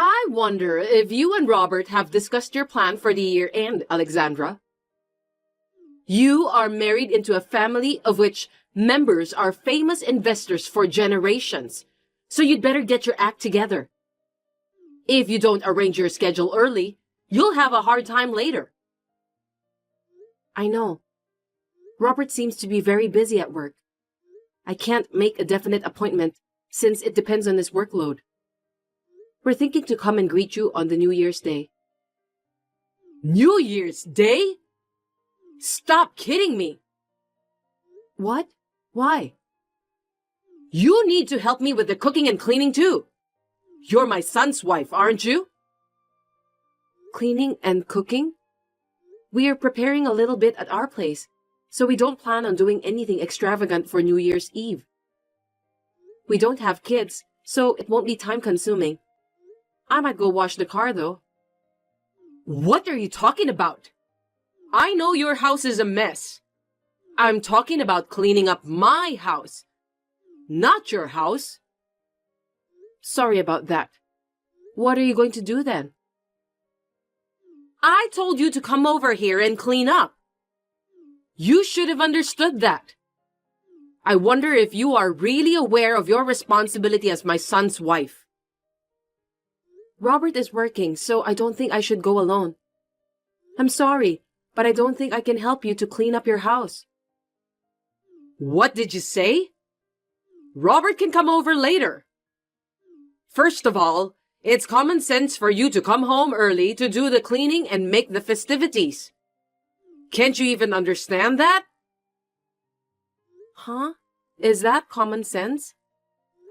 I wonder if you and Robert have discussed your plan for the year end, Alexandra. You are married into a family of which members are famous investors for generations, so you'd better get your act together. If you don't arrange your schedule early, you'll have a hard time later. I know. Robert seems to be very busy at work. I can't make a definite appointment since it depends on his workload. We're thinking to come and greet you on the New Year's Day. New Year's Day? Stop kidding me. What? Why? You need to help me with the cooking and cleaning too. You're my son's wife, aren't you? Cleaning and cooking? We are preparing a little bit at our place, so we don't plan on doing anything extravagant for New Year's Eve. We don't have kids, so it won't be time-consuming. I might go wash the car, though. What are you talking about? I know your house is a mess. I'm talking about cleaning up my house, not your house. Sorry about that. What are you going to do then? I told you to come over here and clean up. You should have understood that. I wonder if you are really aware of your responsibility as my son's wife. Robert is working, so I don't think I should go alone. I'm sorry, but I don't think I can help you to clean up your house. What did you say? Robert can come over later. First of all, it's common sense for you to come home early to do the cleaning and make the festivities. Can't you even understand that? Huh? Is that common sense?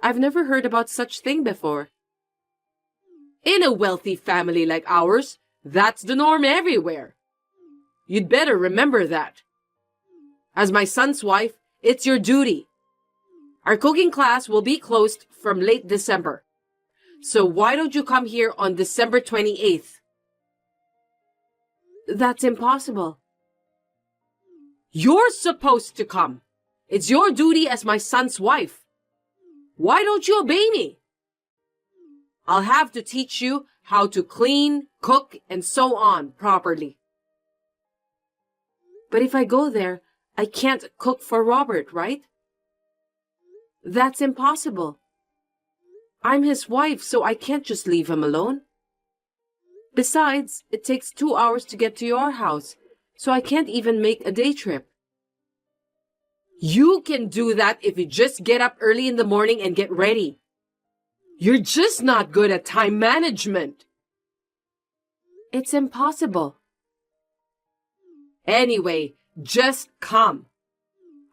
I've never heard about such thing before. In a wealthy family like ours, that's the norm everywhere. You'd better remember that. As my son's wife, it's your duty. Our cooking class will be closed from late December. So why don't you come here on December 28th? That's impossible. You're supposed to come. It's your duty as my son's wife. Why don't you obey me? I'll have to teach you how to clean, cook, and so on properly. But if I go there, I can't cook for Robert, right? That's impossible. I'm his wife, so I can't just leave him alone. Besides, it takes 2 hours to get to your house, so I can't even make a day trip. You can do that if you just get up early in the morning and get ready. You're just not good at time management. It's impossible. Anyway, just come.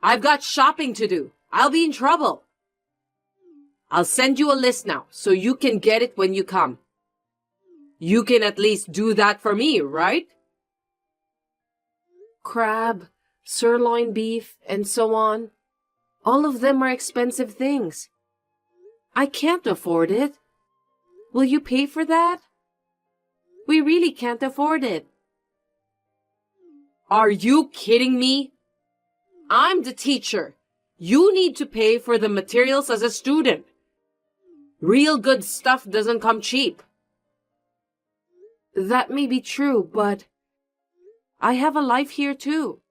I've got shopping to do. I'll be in trouble. I'll send you a list now so you can get it when you come. You can at least do that for me, right? Crab, sirloin beef, and so on. All of them are expensive things. I can't afford it. Will you pay for that? We really can't afford it. Are you kidding me? I'm the teacher. You need to pay for the materials as a student. Real good stuff doesn't come cheap. That may be true, but I have a life here too.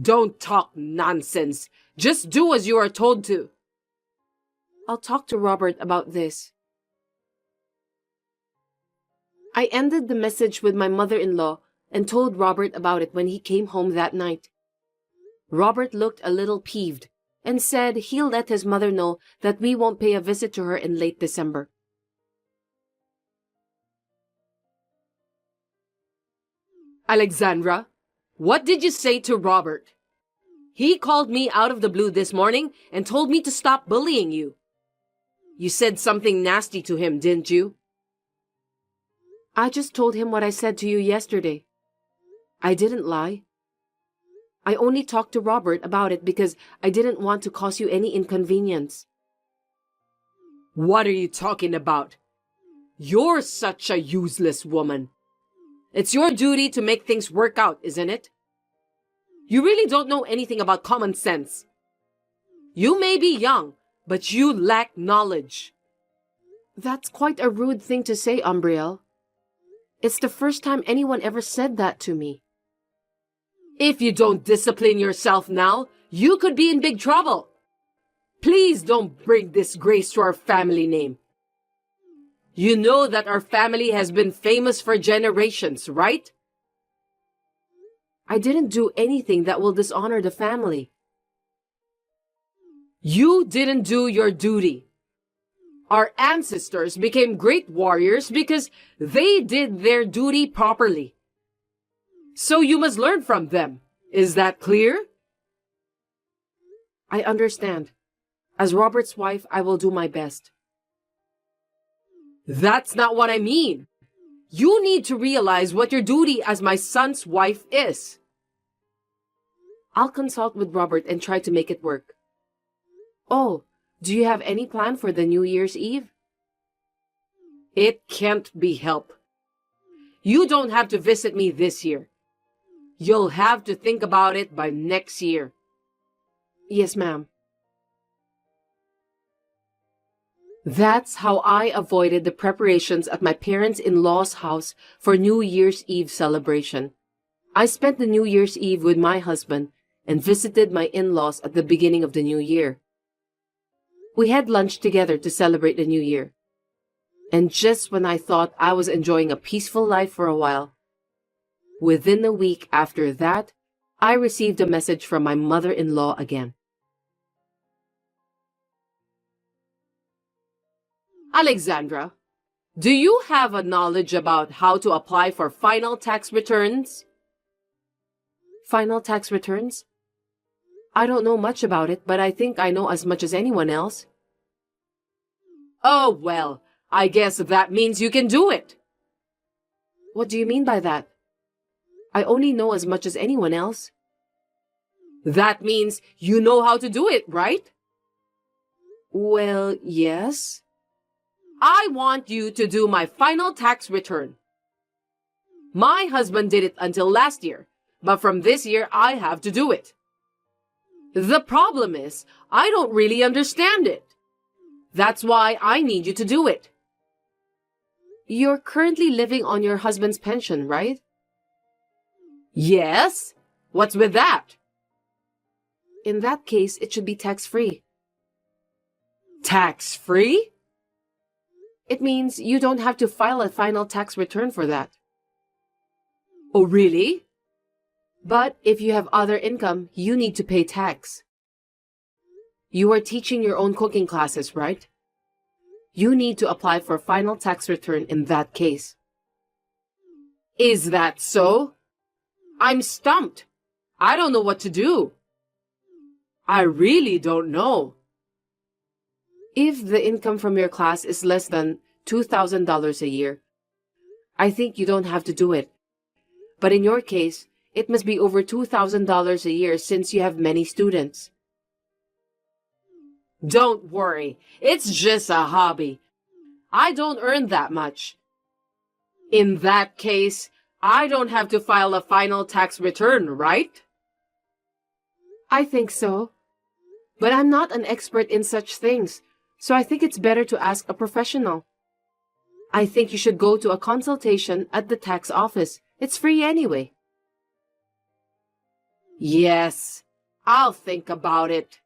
Don't talk nonsense. Just do as you are told to. I'll talk to Robert about this. I ended the message with my mother-in-law and told Robert about it when he came home that night. Robert looked a little peeved and said he'll let his mother know that we won't pay a visit to her in late December. Alexandra, what did you say to Robert? He called me out of the blue this morning and told me to stop bullying you. You said something nasty to him, didn't you? I just told him what I said to you yesterday. I didn't lie. I only talked to Robert about it because I didn't want to cause you any inconvenience. What are you talking about? You're such a useless woman. It's your duty to make things work out, isn't it? You really don't know anything about common sense. You may be young, but you lack knowledge. That's quite a rude thing to say, Umbriel. It's the first time anyone ever said that to me. If you don't discipline yourself now, you could be in big trouble. Please don't bring disgrace to our family name. You know that our family has been famous for generations, right? I didn't do anything that will dishonor the family. You didn't do your duty. Our ancestors became great warriors because they did their duty properly. So you must learn from them. Is that clear? I understand. As Robert's wife, I will do my best. That's not what I mean. You need to realize what your duty as my son's wife is. I'll consult with Robert and try to make it work. Oh, do you have any plan for the New Year's Eve? It can't be helped. You don't have to visit me this year. You'll have to think about it by next year. Yes, ma'am. That's how I avoided the preparations at my parents-in-law's house for New Year's Eve celebration. I spent the New Year's Eve with my husband and visited my in-laws at the beginning of the new year. We had lunch together to celebrate the new year. And just when I thought I was enjoying a peaceful life for a while, within a week after that, I received a message from my mother-in-law again. Alexandra, do you have a knowledge about how to apply for final tax returns? Final tax returns? I don't know much about it, but I think I know as much as anyone else. Oh, well, I guess that means you can do it. What do you mean by that? I only know as much as anyone else. That means you know how to do it, right? Well, yes. I want you to do my final tax return. My husband did it until last year, but from this year I have to do it. The problem is, I don't really understand it. That's why I need you to do it. You're currently living on your husband's pension, right? Yes. What's with that? In that case, it should be tax-free. Tax-free? It means you don't have to file a final tax return for that. Oh, really? But if you have other income, you need to pay tax. You are teaching your own cooking classes, right? You need to apply for a final tax return in that case. Is that so? I'm stumped. I don't know what to do. I really don't know. If the income from your class is less than $2,000 a year, I think you don't have to do it. But in your case, it must be over $2,000 a year since you have many students. Don't worry, it's just a hobby. I don't earn that much. In that case, I don't have to file a final tax return, right? I think so. But I'm not an expert in such things, so I think it's better to ask a professional. I think you should go to a consultation at the tax office. It's free anyway. Yes, I'll think about it.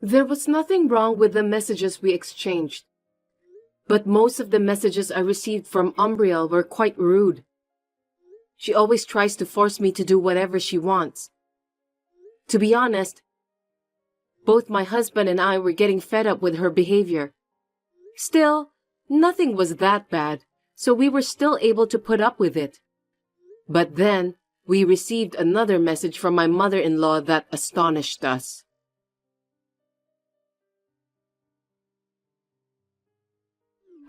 There was nothing wrong with the messages we exchanged. But most of the messages I received from Umbriel were quite rude. She always tries to force me to do whatever she wants. To be honest, both my husband and I were getting fed up with her behavior. Still, nothing was that bad, so we were still able to put up with it. But then, we received another message from my mother-in-law that astonished us.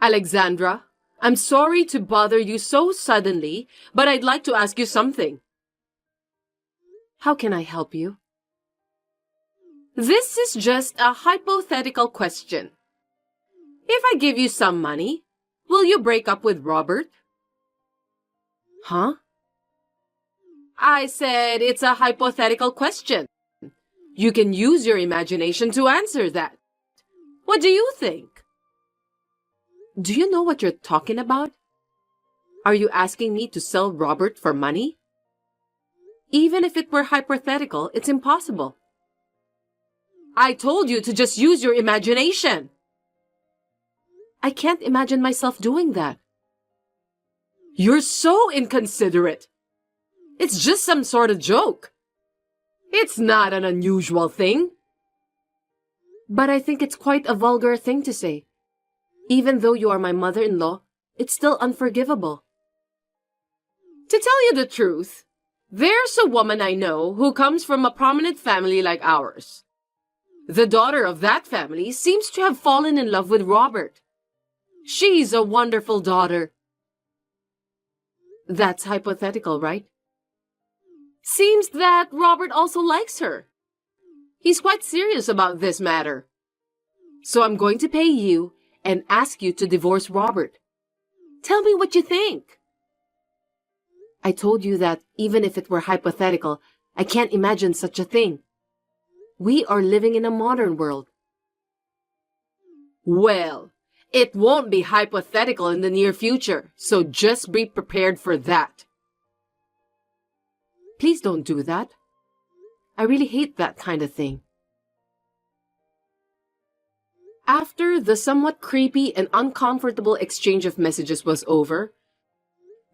Alexandra, I'm sorry to bother you so suddenly, but I'd like to ask you something. How can I help you? This is just a hypothetical question. If I give you some money, will you break up with Robert? Huh? I said it's a hypothetical question. You can use your imagination to answer that. What do you think? Do you know what you're talking about? Are you asking me to sell Robert for money? Even if it were hypothetical, it's impossible. I told you to just use your imagination. I can't imagine myself doing that. You're so inconsiderate. It's just some sort of joke. It's not an unusual thing. But I think it's quite a vulgar thing to say. Even though you are my mother-in-law, it's still unforgivable. To tell you the truth, there's a woman I know who comes from a prominent family like ours. The daughter of that family seems to have fallen in love with Robert. She's a wonderful daughter. That's hypothetical, right? Seems that Robert also likes her. He's quite serious about this matter. So I'm going to pay you and ask you to divorce Robert. Tell me what you think. I told you that even if it were hypothetical, I can't imagine such a thing. We are living in a modern world. Well, it won't be hypothetical in the near future, so just be prepared for that. Please don't do that. I really hate that kind of thing. After the somewhat creepy and uncomfortable exchange of messages was over,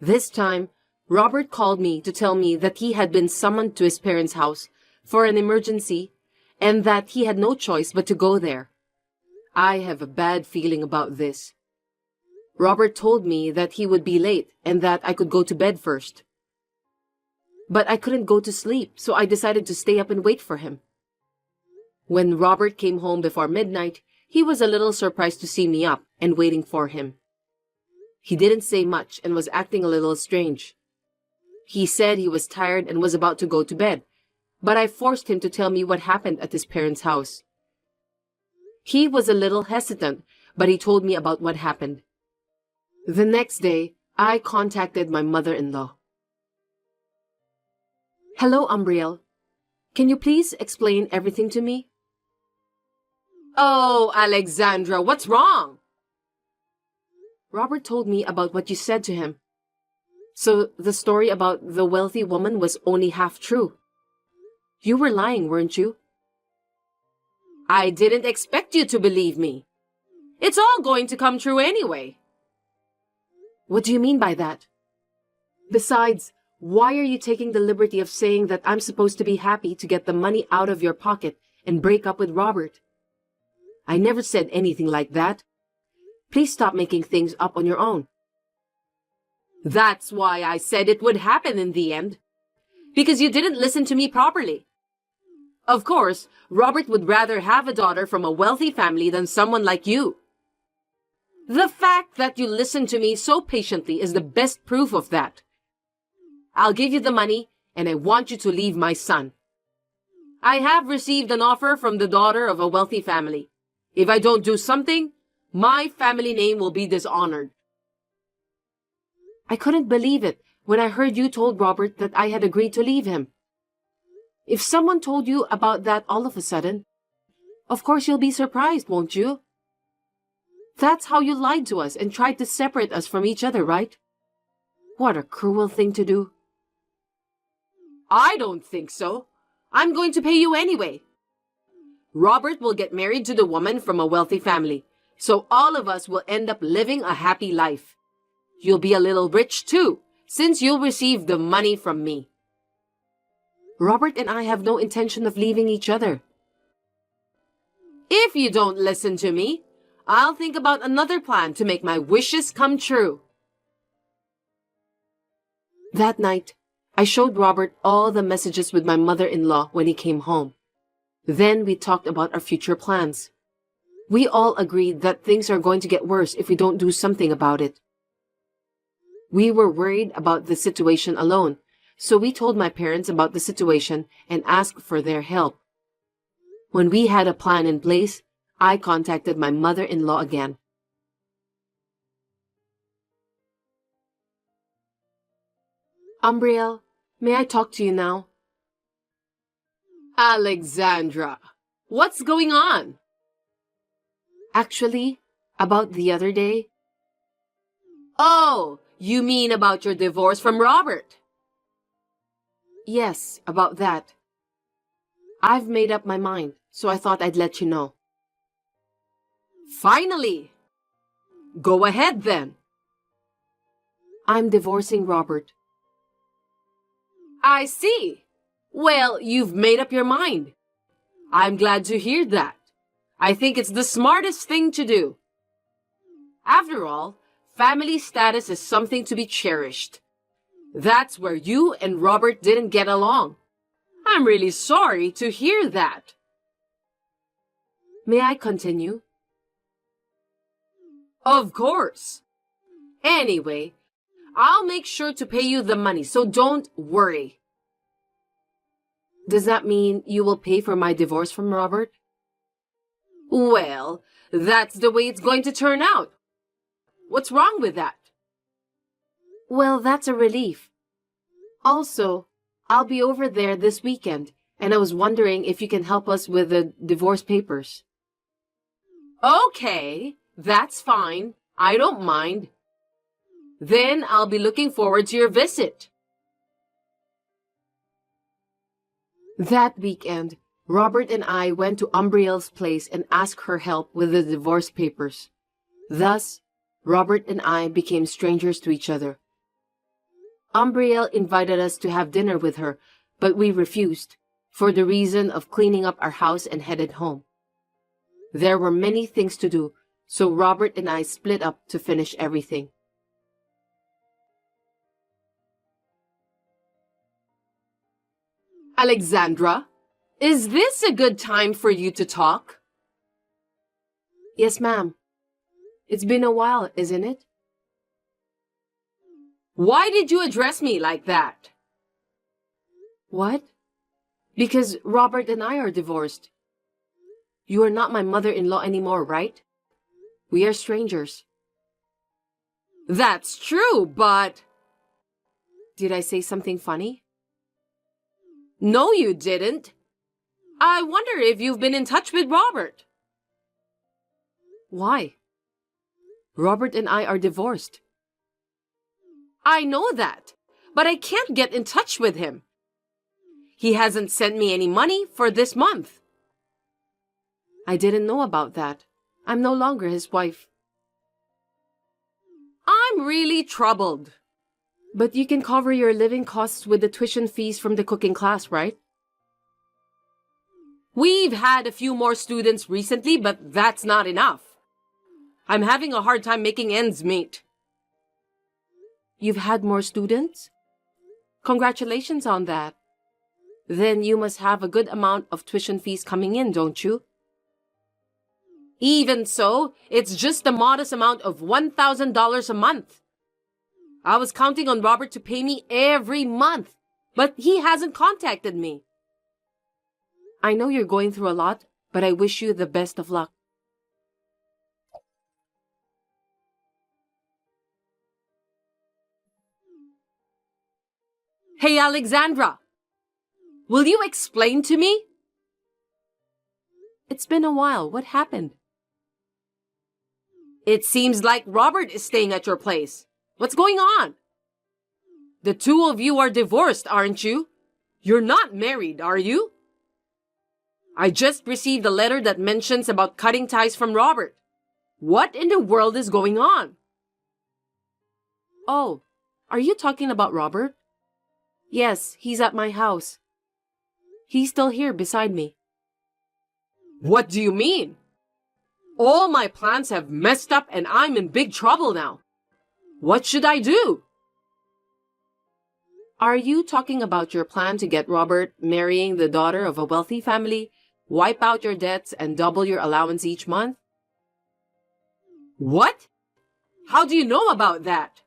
this time, Robert called me to tell me that he had been summoned to his parents' house for an emergency and that he had no choice but to go there. I have a bad feeling about this. Robert told me that he would be late and that I could go to bed first. But I couldn't go to sleep, so I decided to stay up and wait for him. When Robert came home before midnight, he was a little surprised to see me up and waiting for him. He didn't say much and was acting a little strange. He said he was tired and was about to go to bed, but I forced him to tell me what happened at his parents' house. He was a little hesitant, but he told me about what happened. The next day, I contacted my mother-in-law. Hello, Umbriel. Can you please explain everything to me? Oh, Alexandra, what's wrong? Robert told me about what you said to him. So the story about the wealthy woman was only half true. You were lying, weren't you? I didn't expect you to believe me. It's all going to come true anyway. What do you mean by that? Besides, why are you taking the liberty of saying that I'm supposed to be happy to get the money out of your pocket and break up with Robert? I never said anything like that. Please stop making things up on your own. That's why I said it would happen in the end. Because you didn't listen to me properly. Of course, Robert would rather have a daughter from a wealthy family than someone like you. The fact that you listened to me so patiently is the best proof of that. I'll give you the money, and I want you to leave my son. I have received an offer from the daughter of a wealthy family. If I don't do something, my family name will be dishonored. I couldn't believe it when I heard you told Robert that I had agreed to leave him. If someone told you about that all of a sudden, of course you'll be surprised, won't you? That's how you lied to us and tried to separate us from each other, right? What a cruel thing to do. I don't think so. I'm going to pay you anyway. Robert will get married to the woman from a wealthy family, so all of us will end up living a happy life. You'll be a little rich too, since you'll receive the money from me. Robert and I have no intention of leaving each other. If you don't listen to me, I'll think about another plan to make my wishes come true. That night, I showed Robert all the messages with my mother-in-law when he came home. Then we talked about our future plans. We all agreed that things are going to get worse if we don't do something about it. We were worried about the situation alone, so we told my parents about the situation and asked for their help. When we had a plan in place, I contacted my mother-in-law again. Umbriel, may I talk to you now? Alexandra, what's going on? Actually, about the other day. Oh, you mean about your divorce from Robert? Yes, about that. I've made up my mind, so I thought I'd let you know. Finally! Go ahead then. I'm divorcing Robert. I see. Well, you've made up your mind. I'm glad to hear that. I think it's the smartest thing to do. After all, family status is something to be cherished. That's where you and Robert didn't get along. I'm really sorry to hear that. May I continue? Of course. Anyway, I'll make sure to pay you the money, so don't worry. Does that mean you will pay for my divorce from Robert? Well, that's the way it's going to turn out. What's wrong with that? Well, that's a relief. Also, I'll be over there this weekend, and I was wondering if you can help us with the divorce papers. Okay, that's fine. I don't mind. Then I'll be looking forward to your visit. That weekend, Robert and I went to Umbriel's place and asked her help with the divorce papers. Thus, Robert and I became strangers to each other. Umbriel invited us to have dinner with her, but we refused, for the reason of cleaning up our house and headed home. There were many things to do, so Robert and I split up to finish everything. Alexandra, is this a good time for you to talk? Yes, ma'am. It's been a while, isn't it? Why did you address me like that? What? Because Robert and I are divorced. You are not my mother-in-law anymore, right? We are strangers. That's true, but... Did I say something funny? No, you didn't. I wonder if you've been in touch with Robert. Why? Robert and I are divorced. I know that, but I can't get in touch with him. He hasn't sent me any money for this month. I didn't know about that. I'm no longer his wife. I'm really troubled. But you can cover your living costs with the tuition fees from the cooking class, right? We've had a few more students recently, but that's not enough. I'm having a hard time making ends meet. You've had more students? Congratulations on that. Then you must have a good amount of tuition fees coming in, don't you? Even so, it's just a modest amount of $1,000 a month. I was counting on Robert to pay me every month, but he hasn't contacted me. I know you're going through a lot, but I wish you the best of luck. Hey, Alexandra! Will you explain to me? It's been a while. What happened? It seems like Robert is staying at your place. What's going on? The two of you are divorced, aren't you? You're not married, are you? I just received a letter that mentions about cutting ties from Robert. What in the world is going on? Oh, are you talking about Robert? Yes, he's at my house. He's still here beside me. What do you mean? All my plans have messed up and I'm in big trouble now. What should I do? Are you talking about your plan to get Robert marrying the daughter of a wealthy family, wipe out your debts, and double your allowance each month? What? How do you know about that?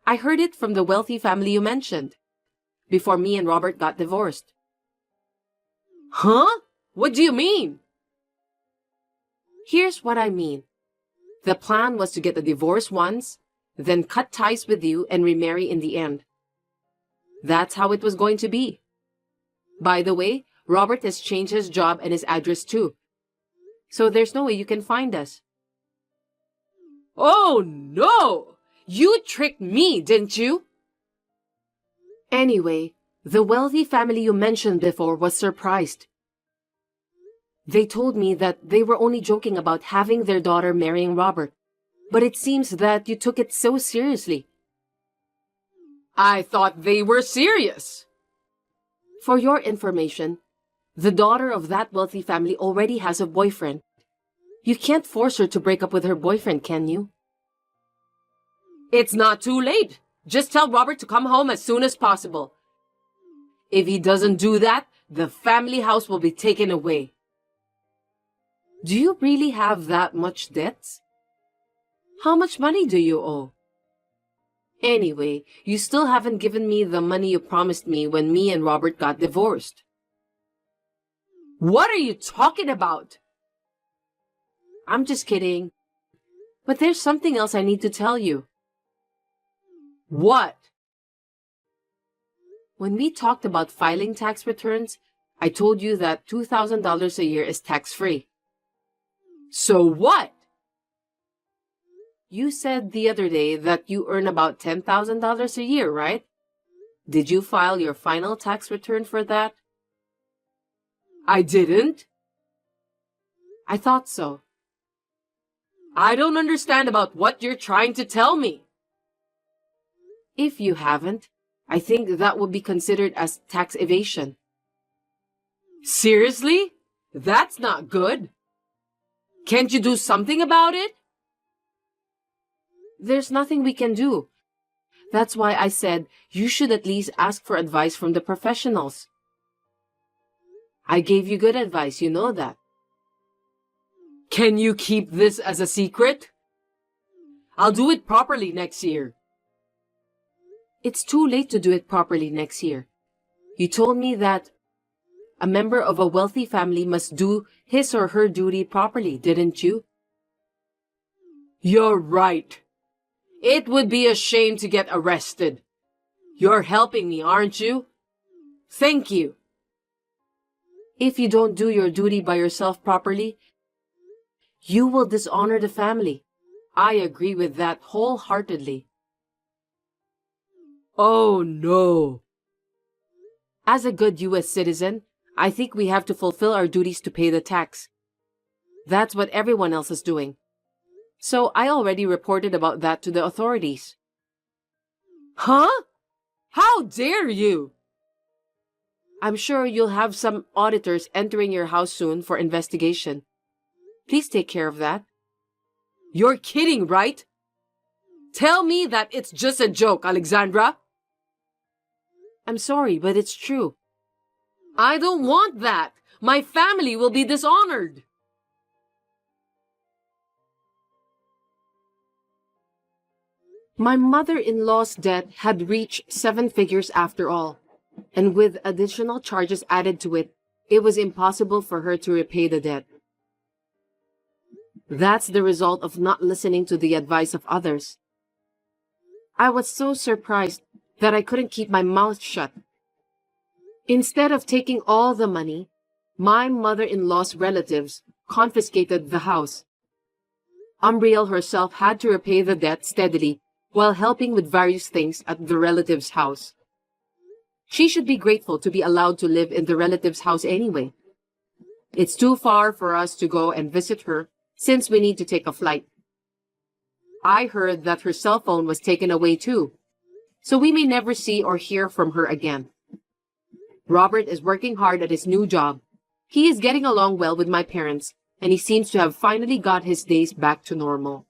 I heard it from the wealthy family you mentioned, before me and Robert got divorced. Huh? What do you mean? Here's what I mean. The plan was to get a divorce once, then cut ties with you and remarry in the end. That's how it was going to be. By the way, Robert has changed his job and his address too. so there's no way you can find us. Oh no! You tricked me, didn't you? Anyway, the wealthy family you mentioned before was surprised. They told me that they were only joking about having their daughter marrying Robert, but it seems that you took it so seriously. I thought they were serious. For your information, the daughter of that wealthy family already has a boyfriend. You can't force her to break up with her boyfriend, can you? It's not too late. Just tell Robert to come home as soon as possible. If he doesn't do that, the family house will be taken away. Do you really have that much debts? How much money do you owe? Anyway, you still haven't given me the money you promised me when me and Robert got divorced. What are you talking about? I'm just kidding. But there's something else I need to tell you. What? When we talked about filing tax returns, I told you that $2,000 a year is tax-free. So what? You said the other day that you earn about $10,000 a year, right? Did you file your final tax return for that? I didn't. I thought so. I don't understand about what you're trying to tell me. If you haven't, I think that would be considered as tax evasion. Seriously? That's not good. Can't you do something about it? There's nothing we can do. That's why I said you should at least ask for advice from the professionals. I gave you good advice, you know that. Can you keep this as a secret? I'll do it properly next year. It's too late to do it properly next year. You told me that a member of a wealthy family must do his or her duty properly, didn't you? You're right. It would be a shame to get arrested. You're helping me, aren't you? Thank you. If you don't do your duty by yourself properly, you will dishonor the family. I agree with that wholeheartedly. Oh no. As a good U.S. citizen, I think we have to fulfill our duties to pay the tax. That's what everyone else is doing. So I already reported about that to the authorities. Huh? How dare you? I'm sure you'll have some auditors entering your house soon for investigation. Please take care of that. You're kidding, right? Tell me that it's just a joke, Alexandra. I'm sorry, but it's true. I don't want that. My family will be dishonored. My mother-in-law's debt had reached 7 figures after all, and with additional charges added to it, it was impossible for her to repay the debt. That's the result of not listening to the advice of others. I was so surprised that I couldn't keep my mouth shut. Instead of taking all the money, my mother-in-law's relatives confiscated the house. Umbriel herself had to repay the debt steadily while helping with various things at the relative's house. She should be grateful to be allowed to live in the relative's house anyway. It's too far for us to go and visit her since we need to take a flight. I heard that her cell phone was taken away too, so we may never see or hear from her again. Robert is working hard at his new job. He is getting along well with my parents, and he seems to have finally got his days back to normal.